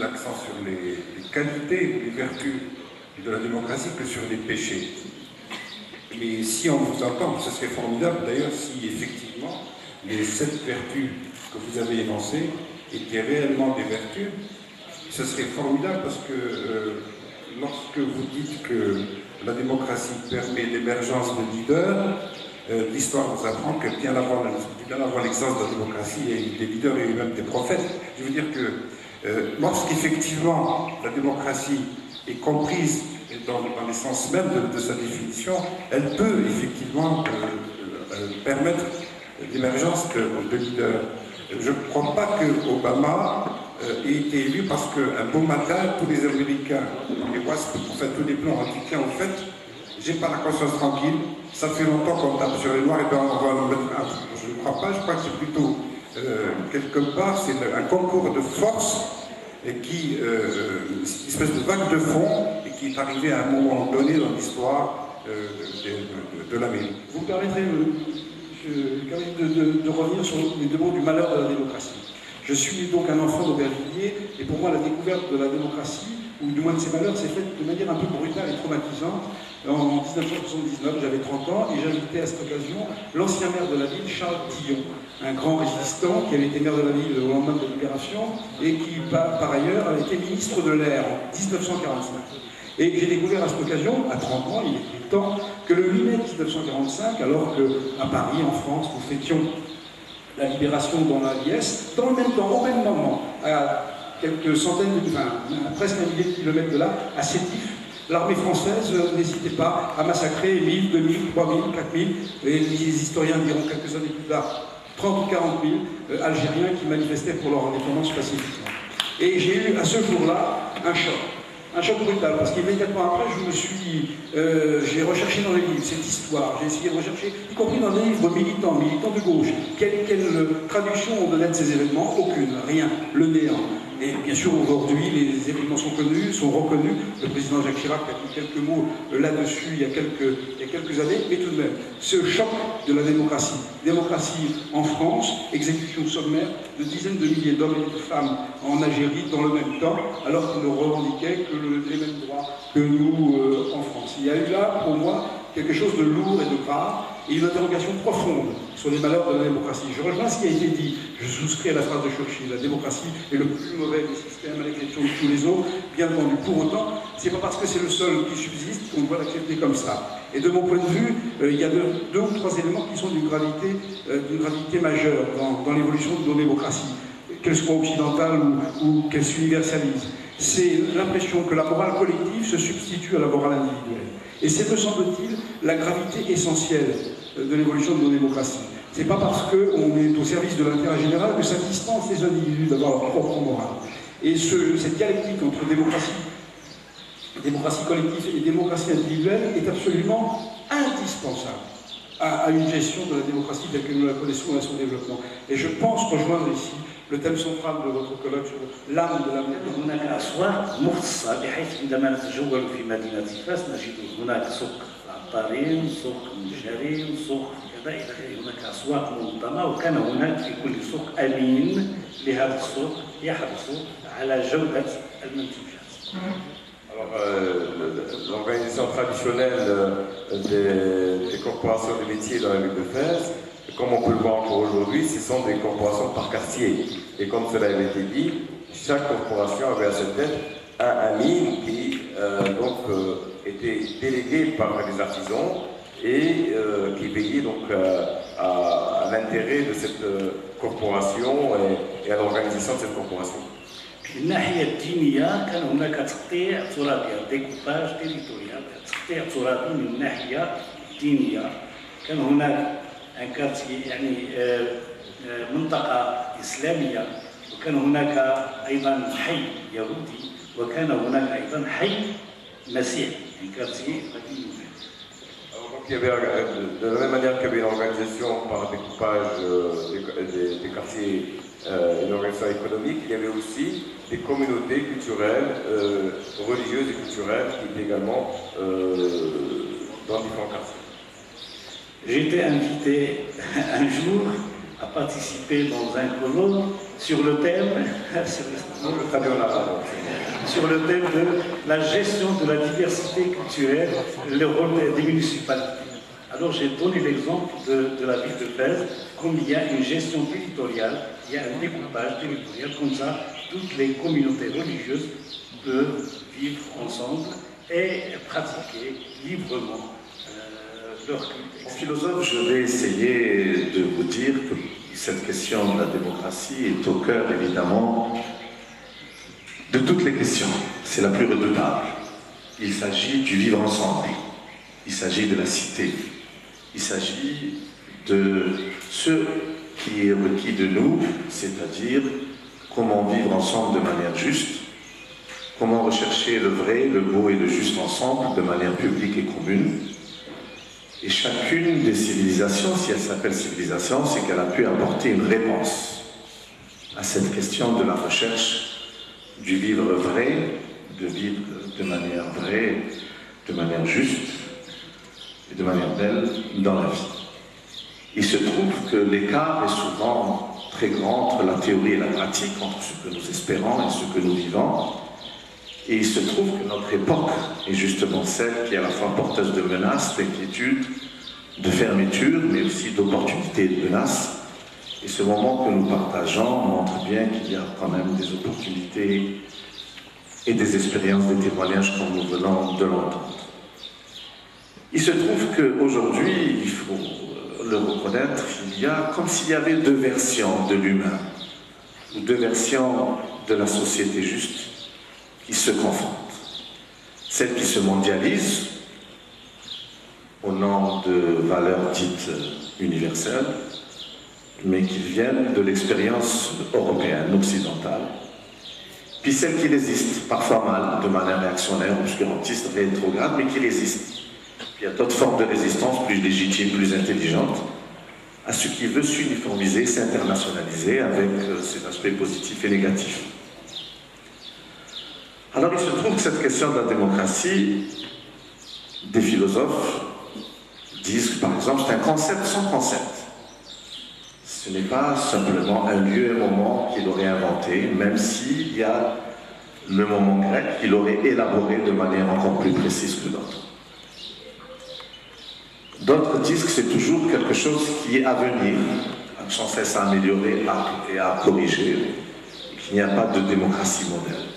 l'accent sur les qualités, les vertus de la démocratie que sur les péchés. Mais si on vous entend, ce serait formidable d'ailleurs si effectivement les 7 vertus que vous avez énoncées étaient réellement des vertus. Ce serait formidable parce que lorsque vous dites que la démocratie permet l'émergence de leaders, l'histoire vous apprend que bien avant l'existence de la démocratie, il y a eu des leaders et même des prophètes. Je veux dire que lorsqu'effectivement la démocratie est comprise dans l'essence même de sa définition, elle peut effectivement permettre l'émergence de leaders. Je ne crois pas que Obama ait été élu parce qu'un beau matin, tous les Américains, tous les Blancs ont dit tiens, au fait, j'ai pas la conscience tranquille, ça fait longtemps qu'on tape sur les Noirs, et bien on va en mettre un. Je ne crois pas, je crois que c'est plutôt, quelque part, c'est un concours de force une espèce de vague de fond et qui est arrivé à un moment donné dans l'histoire de l'Amérique. Vous me permettrez, de revenir sur les 2 mots du malheur de la démocratie. Je suis donc un enfant d'Aubervilliers et pour moi la découverte de la démocratie, ou du moins de ses malheurs, s'est faite de manière un peu brutale et traumatisante. En 1979, j'avais 30 ans et j'invitais à cette occasion l'ancien maire de la ville, Charles Tillon, un grand résistant qui avait été maire de la ville au lendemain de la Libération et qui, par ailleurs, avait été ministre de l'Air en 1945. Et j'ai découvert à cette occasion, à 30 ans, il était temps, que le 8 mai 1945, alors qu'à Paris, en France, nous fêtions la libération dans la liesse, dans le même temps, au même moment, à quelques centaines, presque un millier de kilomètres de là, à Sétif, l'armée française n'hésitait pas à massacrer 1000, 2000, 3000, 4000, et les historiens diront quelques années plus tard, 30 ou 40 000 Algériens qui manifestaient pour leur indépendance pacifiquement. Et j'ai eu à ce jour-là un choc brutal, parce qu'immédiatement après, j'ai recherché dans les livres cette histoire, j'ai essayé de rechercher, y compris dans des livres militants de gauche, quelle traduction on donnait de ces événements? Aucune, rien, le néant. Et bien sûr, aujourd'hui, les événements sont connus, sont reconnus. Le président Jacques Chirac a dit quelques mots là-dessus il y a quelques années, mais tout de même, ce choc de la démocratie. Démocratie en France, exécution sommaire de dizaines de milliers d'hommes et de femmes en Algérie dans le même temps, alors qu'ils ne revendiquaient que les mêmes droits que nous en France. Il y a eu là, pour moi, quelque chose de lourd et de grave, et une interrogation profonde sur les malheurs de la démocratie. Je rejoins ce qui a été dit, je souscris à la phrase de Churchill, la démocratie est le plus mauvais des systèmes à l'exception de tous les autres, bien entendu. Pour autant, c'est pas parce que c'est le seul qui subsiste qu'on doit l'accepter comme ça. Et de mon point de vue, il y a 2 ou 3 éléments qui sont d'une gravité majeure dans l'évolution de nos démocraties, qu'elles soient occidentales ou qu'elles s'universalisent. C'est l'impression que la morale collective se substitue à la morale individuelle. Et c'est, me semble-t-il, la gravité essentielle de l'évolution de nos démocraties. C'est pas parce qu'on est au service de l'intérêt général que ça dispense les individus d'avoir leur propre morale. Et cette dialectique entre démocratie collective et démocratie individuelle est absolument indispensable à une gestion de la démocratie telle que nous la connaissons et à son développement. Et je pense rejoindre ici le thème central de votre colloque sur l'âme de la méthode. هناك أسواق مختصة بحيث عندما نتجول في مدينة فاس نجد هناك سوق عطارين، سوق نجارين، سوق كذا إلى آخره. هناك أسواق منظمة وكان هناك في كل سوق أمين لهذا السوق يحرص على جودة المنتوجات. Alors, l'organisation traditionnelle des corporations de métiers dans la ville de Fès, comme on peut le voir encore aujourd'hui, ce sont des corporations par quartier. Et comme cela avait été dit, chaque corporation avait à sa tête un ami qui était délégué par les artisans et qui veillait donc à l'intérêt de cette corporation et à l'organisation de cette corporation. في الناحية الدينية كان هناك تقطيع ترابي، ديكوباج تيريتوريال، تقطيع ترابي من الناحية الدينية. كان هناك ان كارتي يعني منطقة إسلامية، وكان هناك أيضا حي يهودي، وكان هناك أيضا حي مسيحي، ان كارتي قديم. Donc, il y avait, de la même manière qu'il y avait une organisation par découpage des quartiers, une organisation économique, il y avait aussi des communautés culturelles, religieuses et culturelles qui étaient également dans différents quartiers. J'ai été invité un jour à participer dans un colloque sur le thème, sur le thème de la gestion de la diversité culturelle, le rôle des municipalités. Alors j'ai donné l'exemple de la ville de Fès, comme il y a une gestion territoriale, il y a un découpage territorial, comme ça toutes les communautés religieuses peuvent vivre ensemble et pratiquer librement leur culte. Philosophe, je vais essayer de vous dire que cette question de la démocratie est au cœur, évidemment, de toutes les questions. C'est la plus redoutable. Il s'agit du vivre ensemble. Il s'agit de la cité. Il s'agit de ce qui est requis de nous, c'est-à-dire comment vivre ensemble de manière juste, comment rechercher le vrai, le beau et le juste ensemble de manière publique et commune. Et chacune des civilisations, si elle s'appelle civilisation, c'est qu'elle a pu apporter une réponse à cette question de la recherche du vivre vrai, de vivre de manière vraie, de manière juste et de manière belle dans la vie. Il se trouve que l'écart est souvent très grand entre la théorie et la pratique, entre ce que nous espérons et ce que nous vivons. Et il se trouve que notre époque est justement celle qui est à la fois porteuse de menaces, d'inquiétudes, de fermetures, mais aussi d'opportunités et de menaces. Et ce moment que nous partageons montre bien qu'il y a quand même des opportunités et des expériences, des témoignages comme nous venons de l'entendre. Il se trouve qu'aujourd'hui, il faut le reconnaître, il y a comme s'il y avait deux versions de l'humain, ou deux versions de la société juste qui se confrontent. Celle qui se mondialise au nom de valeurs dites universelles, mais qui viennent de l'expérience européenne, occidentale. Puis celle qui résiste, parfois mal, de manière réactionnaire, obscurantiste, rétrograde, mais qui résiste. Puis il y a d'autres formes de résistance plus légitimes, plus intelligentes, à ce qui veut s'uniformiser, s'internationaliser avec ses aspects positifs et négatifs. Alors il se trouve que cette question de la démocratie, des philosophes disent que par exemple c'est un concept sans concept. Ce n'est pas simplement un lieu et un moment qu'il aurait inventé, même s'il y a le moment grec qu'il aurait élaboré de manière encore plus précise que d'autres. D'autres disent que c'est toujours quelque chose qui est à venir, sans cesse à améliorer et à corriger, et qu'il n'y a pas de démocratie moderne.